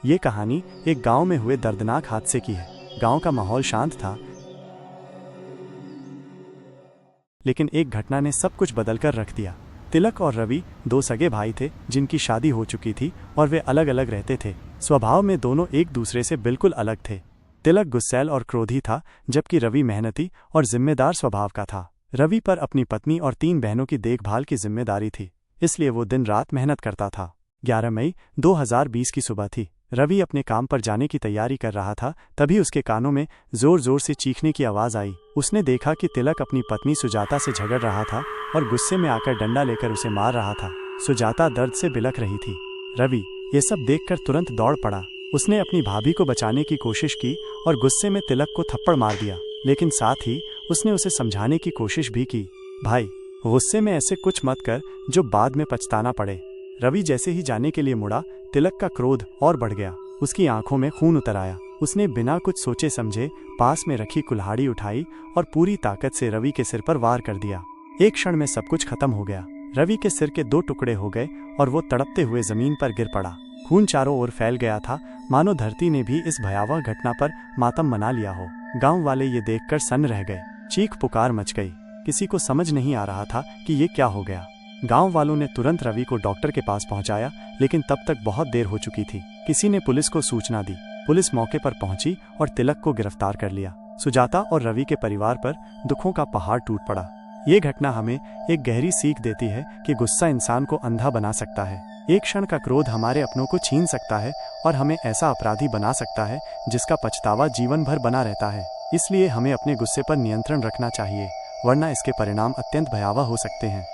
ये कहानी एक गांव में हुए दर्दनाक हादसे की है। गांव का माहौल शांत था, लेकिन एक घटना ने सब कुछ बदलकर रख दिया। तिलक और रवि दो सगे भाई थे जिनकी शादी हो चुकी थी और वे अलग अलग रहते थे। स्वभाव में दोनों एक दूसरे से बिल्कुल अलग थे। तिलक गुस्सैल और क्रोधी था, जबकि रवि मेहनती और जिम्मेदार स्वभाव का था। रवि पर अपनी पत्नी और 3 बहनों की देखभाल की जिम्मेदारी थी, इसलिए वो दिन रात मेहनत करता था। 11 मई 2020 की सुबह थी। रवि अपने काम पर जाने की तैयारी कर रहा था, तभी उसके कानों में जोर जोर से चीखने की आवाज़ आई। उसने देखा कि तिलक अपनी पत्नी सुजाता से झगड़ रहा था और गुस्से में आकर डंडा लेकर उसे मार रहा था। सुजाता दर्द से बिलख रही थी। रवि ये सब देखकर तुरंत दौड़ पड़ा। उसने अपनी भाभी को बचाने की कोशिश की और गुस्से में तिलक को थप्पड़ मार दिया, लेकिन साथ ही उसने उसे समझाने की कोशिश भी की, भाई गुस्से में ऐसे कुछ मत कर जो बाद में पछताना पड़े। रवि जैसे ही जाने के लिए मुड़ा, तिलक का क्रोध और बढ़ गया। उसकी आंखों में खून उतर आया। उसने बिना कुछ सोचे समझे पास में रखी कुल्हाड़ी उठाई और पूरी ताकत से रवि के सिर पर वार कर दिया। एक क्षण में सब कुछ खत्म हो गया। रवि के सिर के 2 टुकड़े हो गए और वो तड़पते हुए जमीन पर गिर पड़ा। खून चारों ओर फैल गया था, मानो धरती ने भी इस भयावह घटना पर मातम मना लिया हो। गांव वाले ये देखकर सन्न रह गए। चीख पुकार मच गई। किसी को समझ नहीं आ रहा था कि ये क्या हो गया। गांव वालों ने तुरंत रवि को डॉक्टर के पास पहुंचाया, लेकिन तब तक बहुत देर हो चुकी थी। किसी ने पुलिस को सूचना दी। पुलिस मौके पर पहुंची और तिलक को गिरफ्तार कर लिया। सुजाता और रवि के परिवार पर दुखों का पहाड़ टूट पड़ा। ये घटना हमें एक गहरी सीख देती है कि गुस्सा इंसान को अंधा बना सकता है। एक क्षण का क्रोध हमारे अपनों को छीन सकता है और हमें ऐसा अपराधी बना सकता है जिसका पछतावा जीवन भर बना रहता है। इसलिए हमें अपने गुस्से पर नियंत्रण रखना चाहिए, वरना इसके परिणाम अत्यंत भयावह हो सकते हैं।